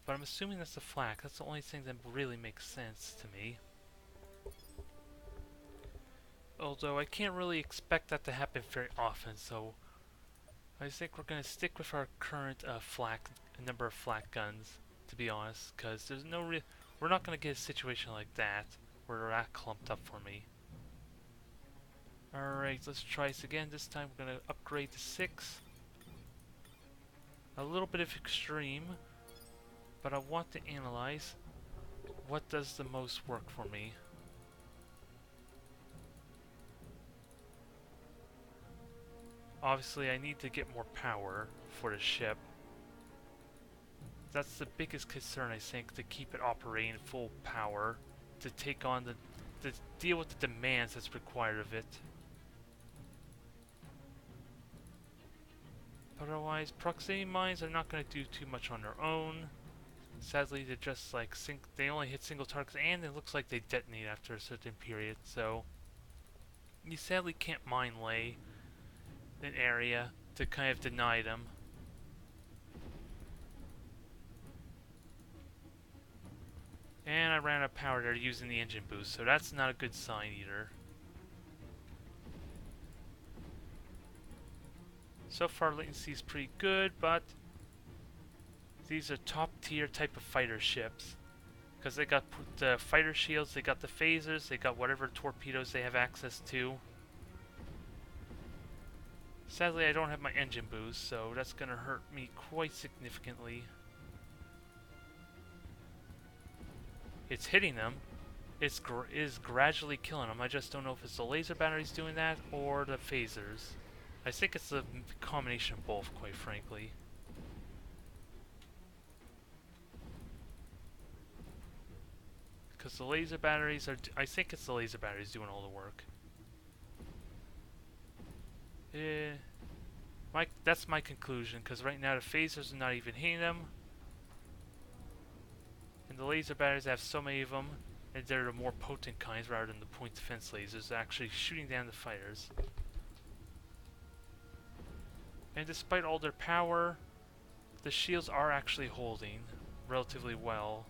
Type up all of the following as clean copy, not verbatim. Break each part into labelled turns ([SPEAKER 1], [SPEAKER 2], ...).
[SPEAKER 1] But I'm assuming that's the flak. That's the only thing that really makes sense to me. Although I can't really expect that to happen very often, so I think we're going to stick with our current number of flak guns, to be honest, because there's no we're not going to get a situation like that where they're that clumped up for me. Alright, let's try this again. This time we're going to upgrade to 6. A little bit of extreme, but I want to analyze what does the most work for me. Obviously, I need to get more power for the ship. That's the biggest concern, I think, to keep it operating full power, to take on to deal with the demands that's required of it. But otherwise, proximity mines are not going to do too much on their own. Sadly, they're just like they only hit single targets, and it looks like they detonate after a certain period. So you sadly can't mine lay an area to kind of deny them. And I ran out of power there using the engine boost, so that's not a good sign either. So far latency is pretty good, but these are top tier type of fighter ships. Because they got the fighter shields, they got the phasers, they got whatever torpedoes they have access to. Sadly, I don't have my engine boost, so that's going to hurt me quite significantly. It's hitting them. It is gradually killing them. I just don't know if it's the laser batteries doing that or the phasers. I think it's a combination of both, quite frankly. Because the laser batteries are... I think it's the laser batteries doing all the work. That's my conclusion, because right now the phasers are not even hitting them. And the laser batteries have so many of them, and they're the more potent kinds rather than the point defense lasers, actually shooting down the fighters. And despite all their power, the shields are actually holding relatively well.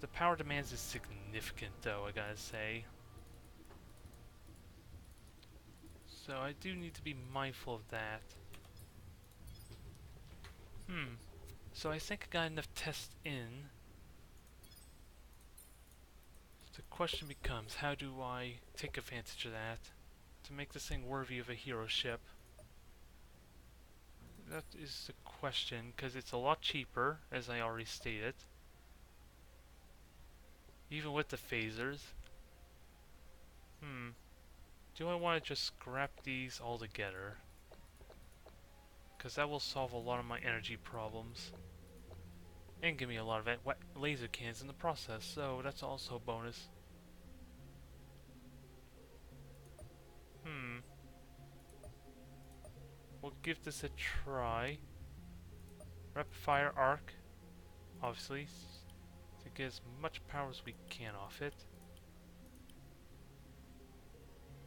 [SPEAKER 1] The power demands is significant though, I gotta say. So I do need to be mindful of that. So I think I got enough tests in. The question becomes, how do I take advantage of that to make this thing worthy of a hero ship? That is the question, because it's a lot cheaper, as I already stated. Even with the phasers. Do I want to just scrap these altogether? Because that will solve a lot of my energy problems. And give me a lot of laser cannons in the process, so that's also a bonus. We'll give this a try. Rapid fire arc, obviously, to get as much power as we can off it.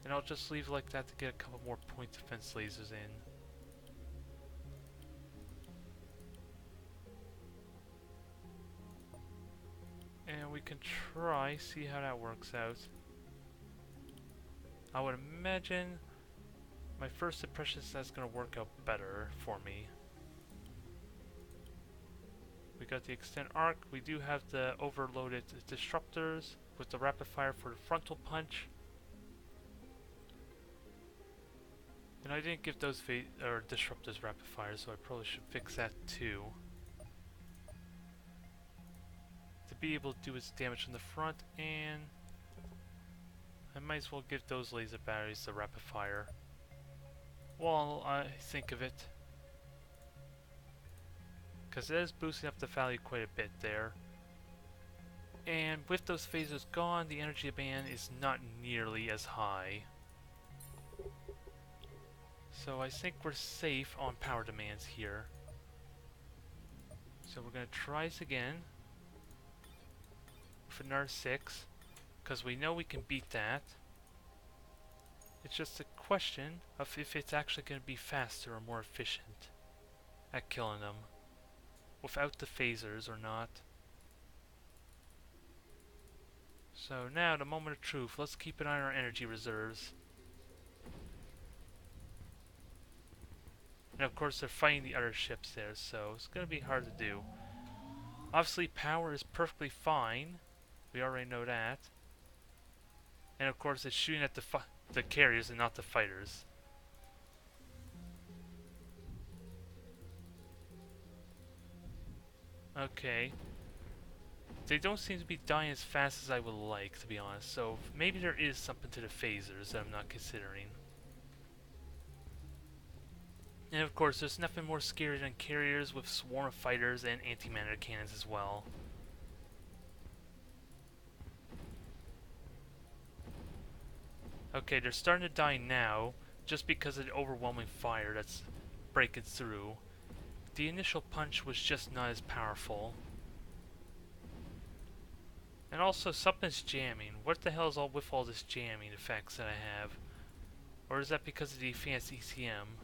[SPEAKER 1] And I'll just leave it like that to get a couple more point defense lasers in. And we can try, see how that works out. I would imagine my first impression is that's going to work out better for me. We got the extend arc, we do have the overloaded disruptors with the rapid fire for the frontal punch. And I didn't give those disruptors rapid fire, so I probably should fix that too. To be able to do its damage in the front, and I might as well give those laser batteries the rapid fire while I think of it. Because it is boosting up the value quite a bit there. And with those phasers gone, the energy band is not nearly as high. So I think we're safe on power demands here. So we're going to try this again with another 6, because we know we can beat that. It's just a question of if it's actually going to be faster or more efficient at killing them. without the phasers or not. So now, the moment of truth. Let's keep an eye on our energy reserves. And of course they're fighting the other ships there, so it's going to be hard to do. Obviously power is perfectly fine. We already know that. And of course it's shooting at the carriers and not the fighters. Okay. They don't seem to be dying as fast as I would like, to be honest, so maybe there is something to the phasers that I'm not considering. And of course, there's nothing more scary than carriers with swarm of fighters and anti-matter cannons as well. Okay, they're starting to die now, just because of the overwhelming fire that's breaking through. The initial punch was just not as powerful. And also, something's jamming. What the hell is all with all this jamming effects that I have? Or is that because of the advanced ECM?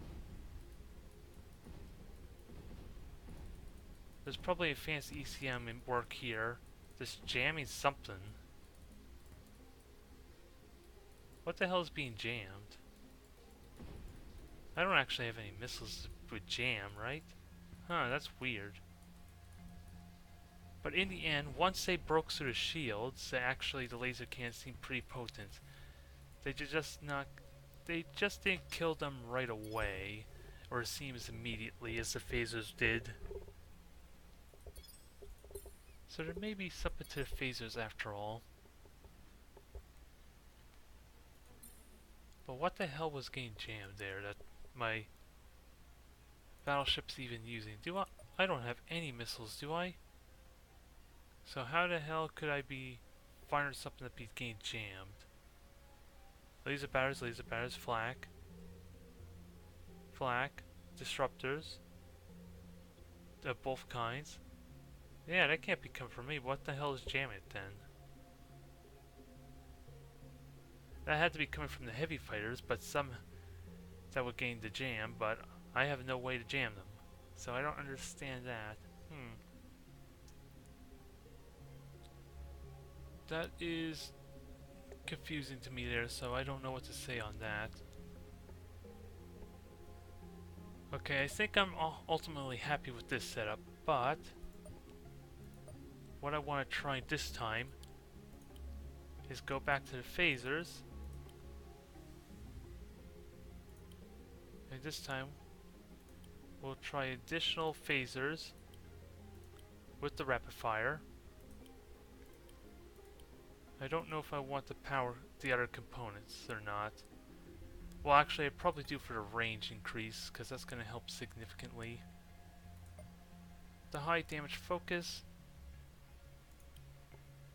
[SPEAKER 1] There's probably advanced ECM in work here. This jamming something. What the hell is being jammed? I don't actually have any missiles with jam, right? Huh, that's weird. But in the end, once they broke through the shields, actually the laser cannons seemed pretty potent. They just didn't kill them right away, or it seems immediately as the phasers did. So there may be something to the phasers after all. But what the hell was getting jammed there that my battleship's even using? I don't have any missiles, do I? So how the hell could I be firing something that be getting jammed? Laser batters, flak, disruptors, of both kinds. Yeah, that can't be coming from me. What the hell is jamming it then? That had to be coming from the heavy fighters, but some that would gain the jam, but I have no way to jam them. So I don't understand that. That is confusing to me there, so I don't know what to say on that. Okay, I think I'm ultimately happy with this setup, but what I want to try this time is go back to the phasers, and this time we'll try additional phasers with the rapid fire. I don't know if I want to power the other components or not. Well, actually, I probably do for the range increase, because that's going to help significantly. The high damage focus.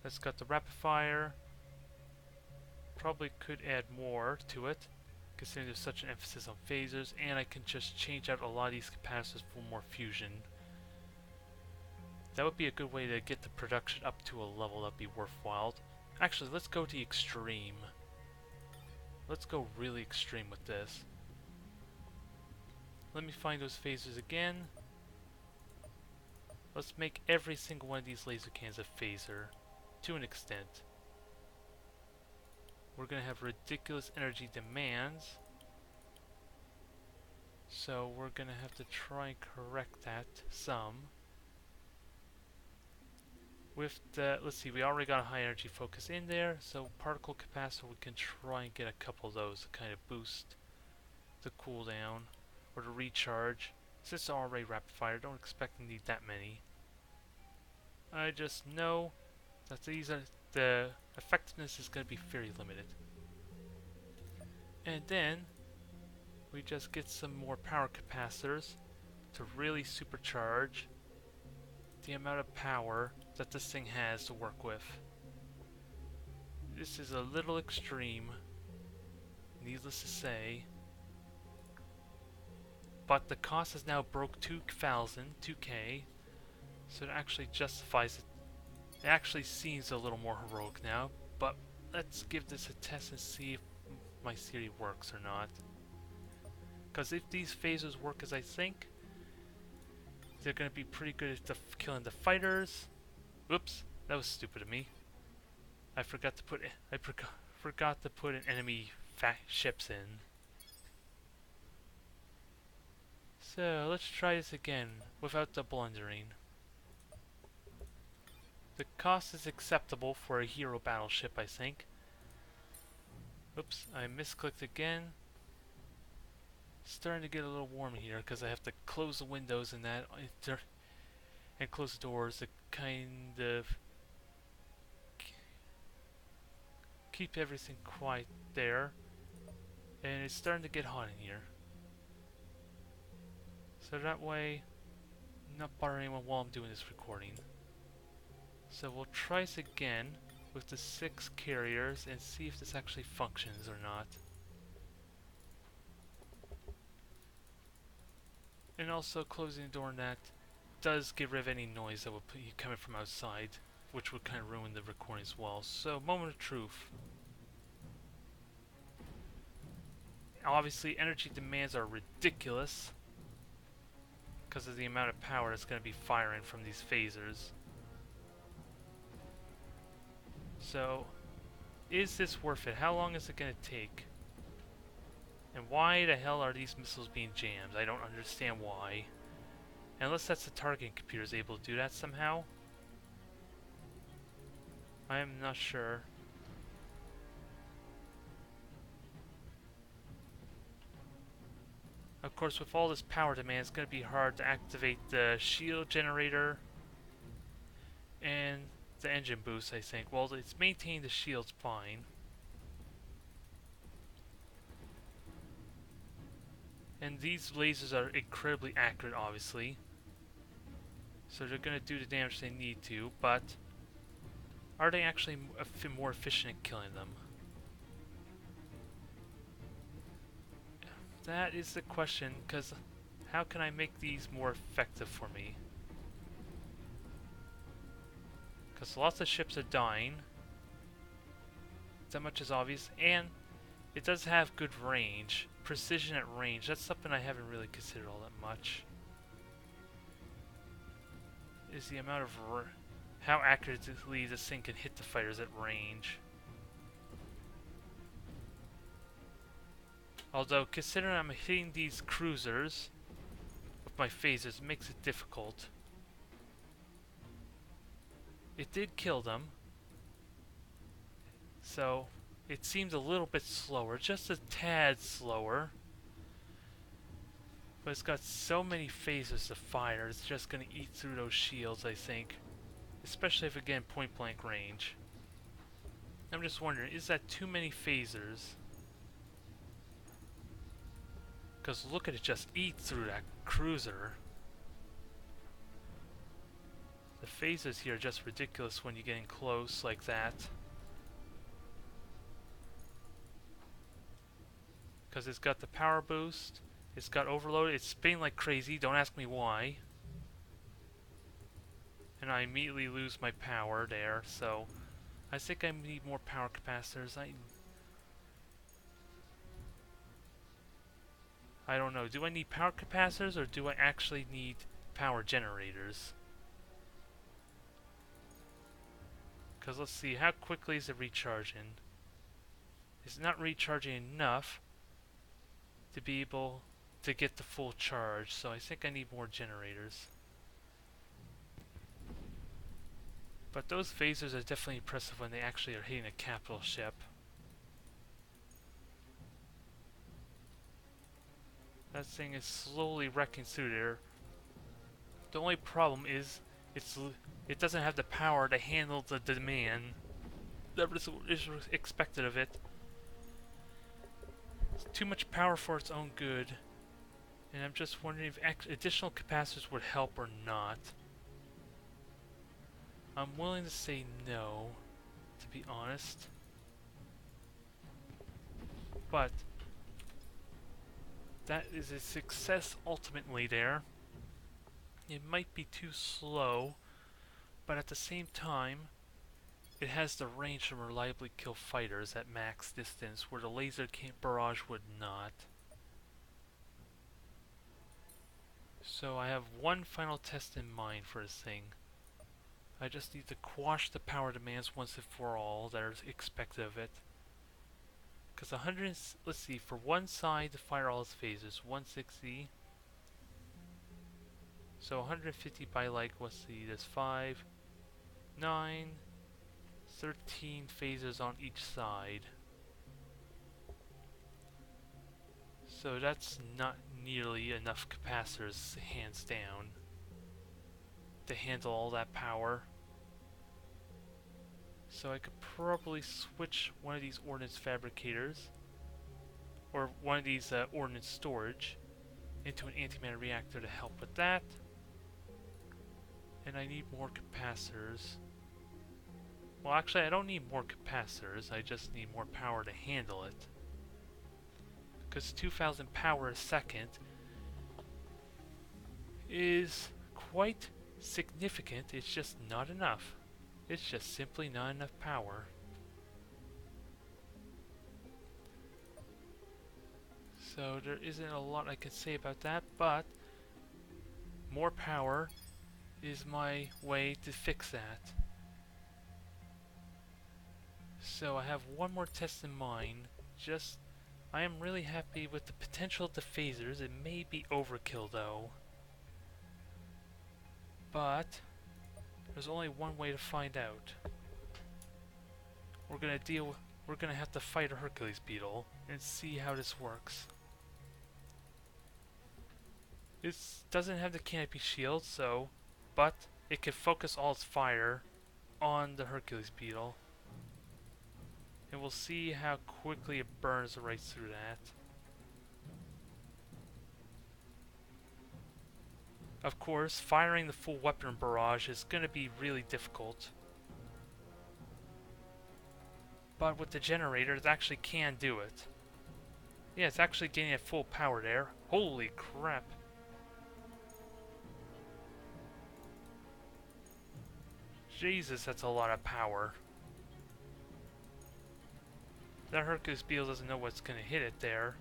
[SPEAKER 1] That's got the rapid fire. Probably could add more to it, considering there's such an emphasis on phasers, and I can just change out a lot of these capacitors for more fusion. That would be a good way to get the production up to a level that'd be worthwhile. Actually, let's go to extreme. Let's go really extreme with this. Let me find those phasers again. Let's make every single one of these laser cannons a phaser, to an extent. We're going to have ridiculous energy demands, so we're going to have to try and correct that some. With the, let's see, we already got a high energy focus in there, so particle capacitor, we can try and get a couple of those to kind of boost the cooldown or the recharge. Since it's already rapid fire, don't expect to need that many. I just know that the effectiveness is going to be very limited. And then we just get some more power capacitors to really supercharge the amount of power that this thing has to work with. This is a little extreme, needless to say, but the cost has now broke 2K, so it actually justifies it. It actually seems a little more heroic now, but let's give this a test and see if my theory works or not. Because if these phasers work as I think, they're going to be pretty good at killing the fighters. Whoops, that was stupid of me. I forgot to put an enemy ships in. So let's try this again without the blundering. The cost is acceptable for a hero battleship, I think. Oops, I misclicked again. Starting to get a little warm here because I have to close the windows and that and close the doors to kind of keep everything quiet there. And it's starting to get hot in here. So that way, I'm not bothering anyone while I'm doing this recording. So we'll try this again with the 6 carriers and see if this actually functions or not. And also closing the door, and that does get rid of any noise that would be coming from outside, which would kind of ruin the recording as well. So, moment of truth. Obviously, energy demands are ridiculous because of the amount of power that's going to be firing from these phasers. So, is this worth it? How long is it going to take? And why the hell are these missiles being jammed? I don't understand why. Unless that's the targeting computer is able to do that somehow. I am not sure. Of course, with all this power demand, it's going to be hard to activate the shield generator and the engine boost, I think. Well, it's maintaining the shields fine. And these lasers are incredibly accurate, obviously. So they're going to do the damage they need to, but are they actually more efficient at killing them? That is the question, because how can I make these more effective for me? Because lots of ships are dying. That much is obvious, and it does have good range. Precision at range, that's something I haven't really considered all that much. Is the amount of how accurately this thing can hit the fighters at range. Although, considering I'm hitting these cruisers with my phasers, it makes it difficult. It did kill them. So, it seems a little bit slower, just a tad slower. But it's got so many phasers to fire, it's just going to eat through those shields, I think. Especially if again point blank range. I'm just wondering, is that too many phasers? Because look at it just eat through that cruiser. The phasers here are just ridiculous when you get in close like that. Because it's got the power boost, it's got overload, it's spinning like crazy, don't ask me why. And I immediately lose my power there, so I think I need more power capacitors. I don't know, do I need power capacitors or do I actually need power generators? Because let's see, how quickly is it recharging? It's not recharging enough to be able to get the full charge, so I think I need more generators. But those phasers are definitely impressive when they actually are hitting a capital ship. That thing is slowly wrecking through there. The only problem is it doesn't have the power to handle the demand that is expected of it. It's too much power for its own good. And I'm just wondering if additional capacitors would help or not. I'm willing to say no, to be honest. But that is a success ultimately there. It might be too slow, but at the same time, it has the range to reliably kill fighters at max distance, where the laser barrage would not. So I have one final test in mind for this thing. I just need to quash the power demands once and for all that are expected of it. Because 100, let's see, for one side to fire all its phases, 160. So 150 by like, let's see, there's 5, 9, 13 phases on each side. So that's not nearly enough capacitors, hands down, to handle all that power. So I could probably switch one of these ordnance fabricators, or one of these ordnance storage, into an antimatter reactor to help with that. And I need more capacitors. Well, actually, I don't need more capacitors, I just need more power to handle it. Because 2,000 power a second is quite significant, it's just not enough. It's just simply not enough power. So there isn't a lot I can say about that, but more power is my way to fix that. So I have one more test in mind. I am really happy with the potential of the phasers. It may be overkill though. But there's only one way to find out. We're gonna have to fight a Hercules beetle and see how this works. It doesn't have the canopy shield, but it can focus all its fire on the Hercules beetle. And we'll see how quickly it burns right through that. Of course, firing the full weapon barrage is going to be really difficult. But with the generator, it actually can do it. Yeah, it's actually getting at full power there. Holy crap. Jesus, that's a lot of power. That Hercules beetle doesn't know what's going to hit it there.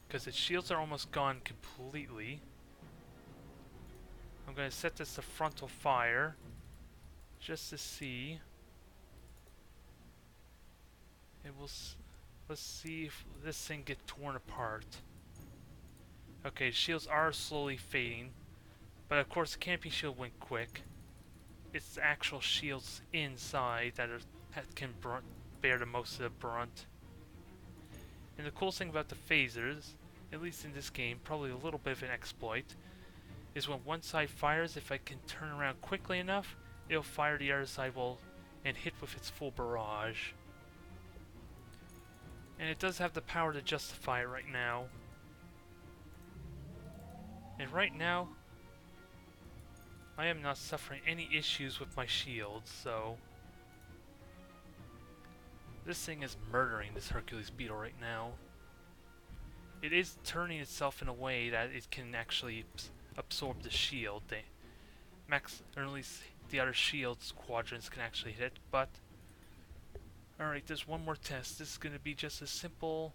[SPEAKER 1] Because its shields are almost gone completely. I'm going to set this to frontal fire. Just to see. And let's see if this thing gets torn apart. Okay, shields are slowly fading. But of course the canopy shield went quick. It's the actual shields inside that can bear the most of the brunt. And the coolest thing about the phasers, at least in this game, probably a little bit of an exploit, is when one side fires, if I can turn around quickly enough, it'll fire the other side and hit with its full barrage. And it does have the power to justify it right now. And right now, I am not suffering any issues with my shields, so this thing is murdering this Hercules beetle right now. It is turning itself in a way that it can actually absorb the shield. Or at least the other shields quadrants can actually hit, but alright, there's one more test. This is going to be just a simple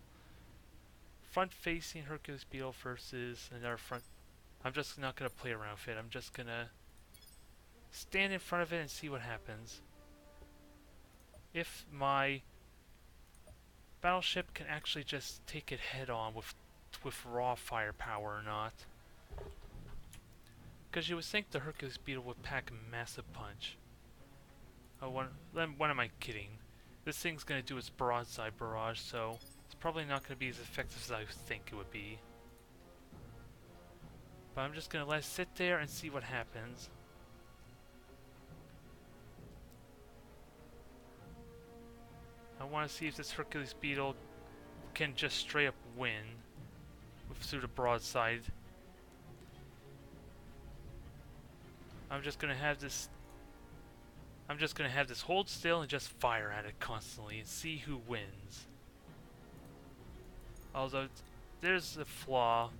[SPEAKER 1] front-facing Hercules beetle versus another front. I'm just not going to play around with it. I'm just going to stand in front of it and see what happens. If my battleship can actually just take it head on with raw firepower or not. Because you would think the Hercules beetle would pack a massive punch. Oh, what am I kidding? This thing's going to do its broadside barrage, so it's probably not going to be as effective as I think it would be. But I'm just going to let it sit there and see what happens. I want to see if this Hercules beetle can just straight up win through the broadside. I'm just gonna have this hold still and just fire at it constantly and see who wins. Although there's a flaw.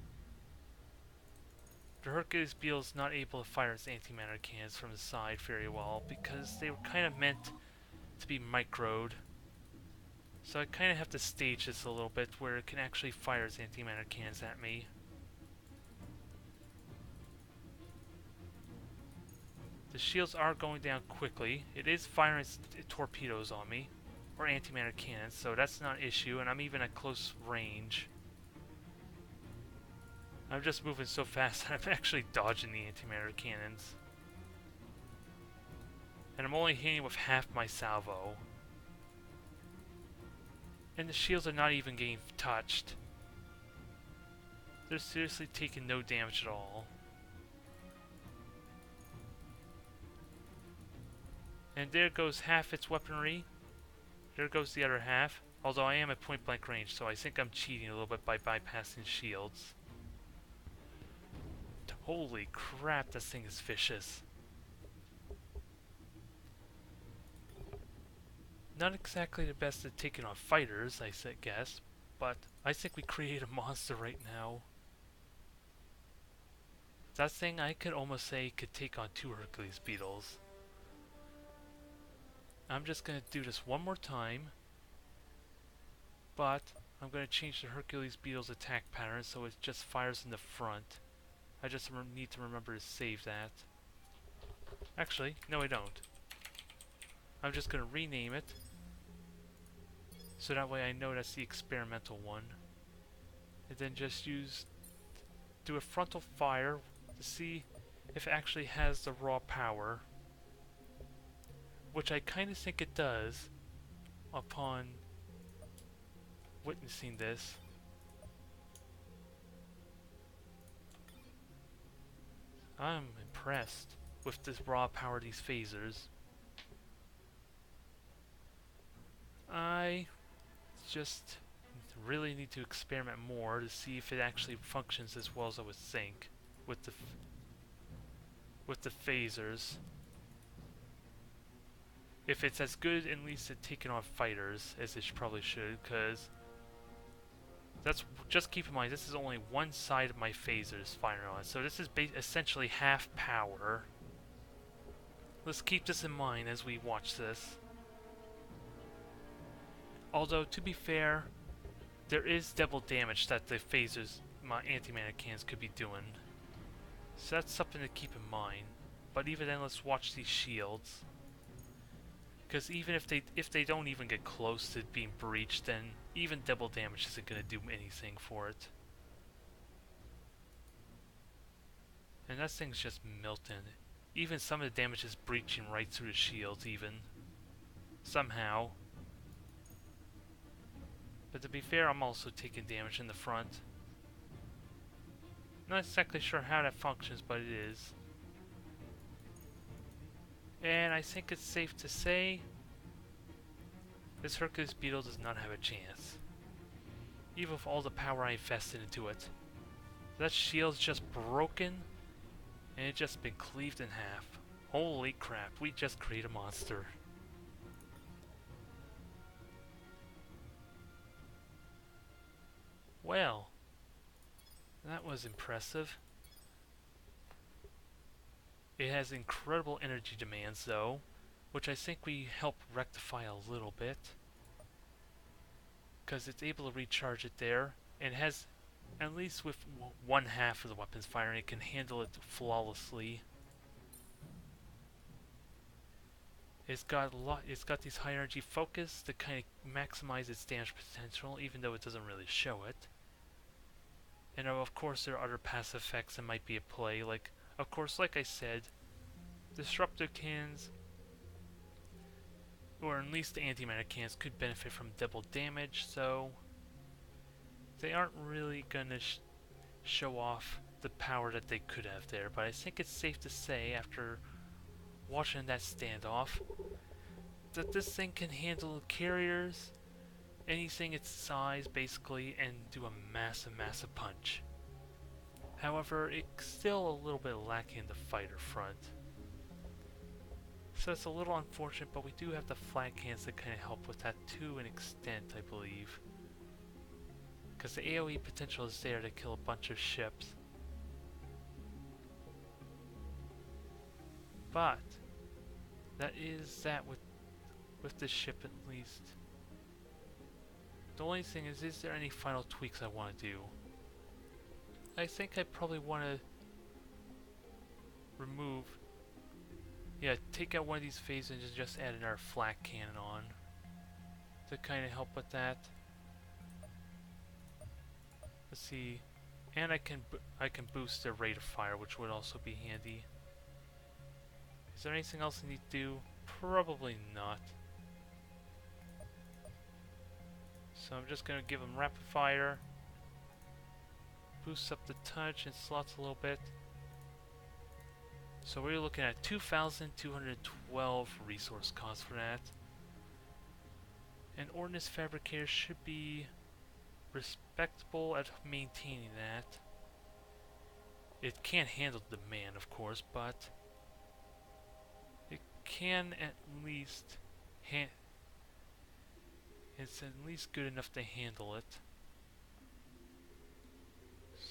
[SPEAKER 1] The Hercules beetle is not able to fire its antimatter cannons from the side very well because they were kind of meant to be microed. So I kind of have to stage this a little bit where it can actually fire its antimatter cannons at me. The shields are going down quickly. It is firing torpedoes on me, or antimatter cannons, so that's not an issue, and I'm even at close range. I'm just moving so fast that I'm actually dodging the antimatter cannons. And I'm only hitting with half my salvo. And the shields are not even getting touched. They're seriously taking no damage at all. And there goes half its weaponry. There goes the other half. Although I am at point blank range, so I think I'm cheating a little bit by bypassing shields. Holy crap, this thing is vicious. Not exactly the best at taking on fighters, I guess, but I think we create a monster right now. That thing, I could almost say, could take on 2 Hercules beetles. I'm just going to do this one more time, but I'm going to change the Hercules beetle's attack pattern so it just fires in the front. I just need to remember to save that. Actually, no I don't. I'm just going to rename it, so that way I know that's the experimental one. And then just do a frontal fire to see if it actually has the raw power. Which I kind of think it does upon witnessing this. I'm impressed with this raw power of these phasers. I just really need to experiment more to see if it actually functions as well as I would think with the phasers. If it's as good at least at taking on fighters as it probably should, because that's, just keep in mind, this is only one side of my phasers firing on, so this is essentially half power. Let's keep this in mind as we watch this. Although, to be fair, there is double damage that the phasers, my anti-mana cannons, could be doing. So that's something to keep in mind. But even then, let's watch these shields. Because even if they don't even get close to being breached, then even double damage isn't going to do anything for it. And that thing's just melting. Even some of the damage is breaching right through the shields, even. Somehow. But to be fair, I'm also taking damage in the front. Not exactly sure how that functions, but it is. And I think it's safe to say this Hercules beetle does not have a chance. Even with all the power I invested into it. That shield's just broken, and it's just been cleaved in half. Holy crap, we just created a monster. Well, that was impressive. It has incredible energy demands though, which I think we help rectify a little bit. Because it's able to recharge it there, and has, at least with one half of the weapons firing, it can handle it flawlessly. It's got these high energy focus to kind of maximize its damage potential, even though it doesn't really show it. And of course there are other passive effects that might be at play, like, of course, like I said, disruptor cannons, or at least the anti-mana cannons, could benefit from double damage, so they aren't really gonna show off the power that they could have there. But I think it's safe to say, after watching that standoff, that this thing can handle carriers, anything its size basically, and do a massive punch. However, it's still a little bit lacking in the fighter front. So it's a little unfortunate, but we do have the flag cannons that kind of help with that to an extent, I believe. Because the AoE potential is there to kill a bunch of ships. But that is that with this ship at least. The only thing is there any final tweaks I want to do? I think I probably want to remove Yeah, take out one of these phasers and just add another flak cannon on to kind of help with that. Let's see, and I can boost the rate of fire, which would also be handy. Is there anything else I need to do? Probably not. So I'm just gonna give them rapid fire, boost up the touch and slots a little bit. So we're looking at 2,212 resource costs for that. And Ordnance Fabricator should be respectable at maintaining that. It can't handle the demand, of course, but it can at least it's at least good enough to handle it.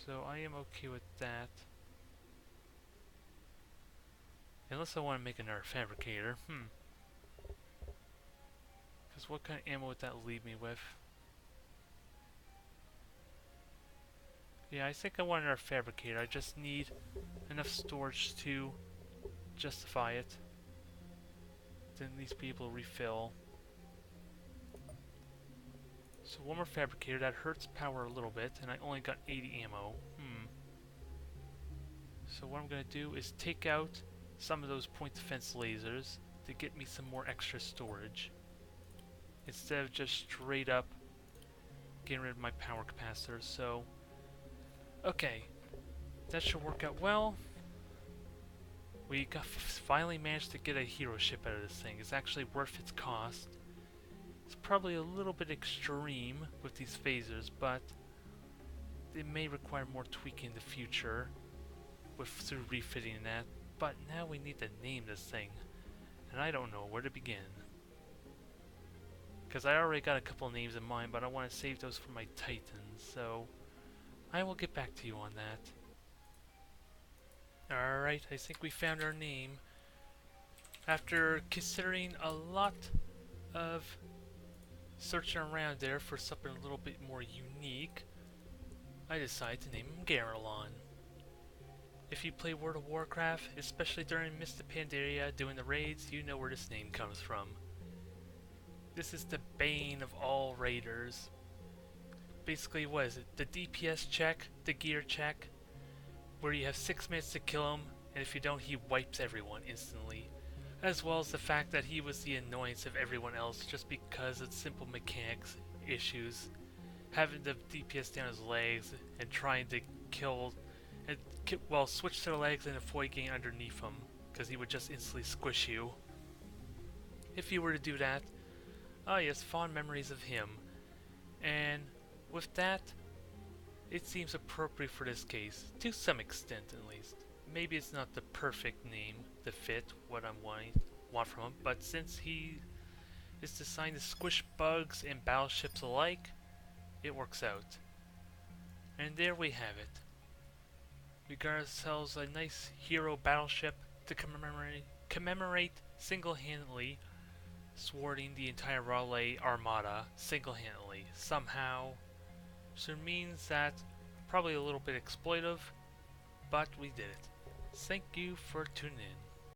[SPEAKER 1] So I am okay with that. Unless I want to make another fabricator. Because what kind of ammo would that leave me with? Yeah, I think I want another fabricator. I just need enough storage to justify it. To at least be able to refill. So one more fabricator. That hurts power a little bit, and I only got 80 ammo. So what I'm going to do is take out some of those point defense lasers to get me some more extra storage. Instead of just straight up getting rid of my power capacitor. So, okay, that should work out well. We finally managed to get a hero ship out of this thing. It's actually worth its cost. It's probably a little bit extreme with these phasers, but it may require more tweaking in the future through refitting that. But now we need to name this thing, and I don't know where to begin. Because I already got a couple names in mind, but I want to save those for my Titans, so I will get back to you on that. Alright, I think we found our name. After considering a lot of searching around there for something a little bit more unique, I decided to name him Garelon. If you play World of Warcraft, especially during Mist of Pandaria doing the raids, you know where this name comes from. This is the bane of all raiders. Basically, what is it? The DPS check, the gear check, where you have 6 minutes to kill him, and if you don't, he wipes everyone instantly. As well as the fact that he was the annoyance of everyone else just because of simple mechanics issues. Having the DPS down his legs and trying to kill and switch to the legs and avoid getting underneath him, because he would just instantly squish you. If you were to do that, oh yes, fond memories of him. And with that, it seems appropriate for this case, to some extent at least. Maybe it's not the perfect name to fit what I want from him, but since he is designed to squish bugs and battleships alike, it works out. And there we have it. We got ourselves a nice hero battleship to commemorate single-handedly thwarting the entire Raleigh Armada single-handedly somehow. So it means that probably a little bit exploitive, but we did it. Thank you for tuning in.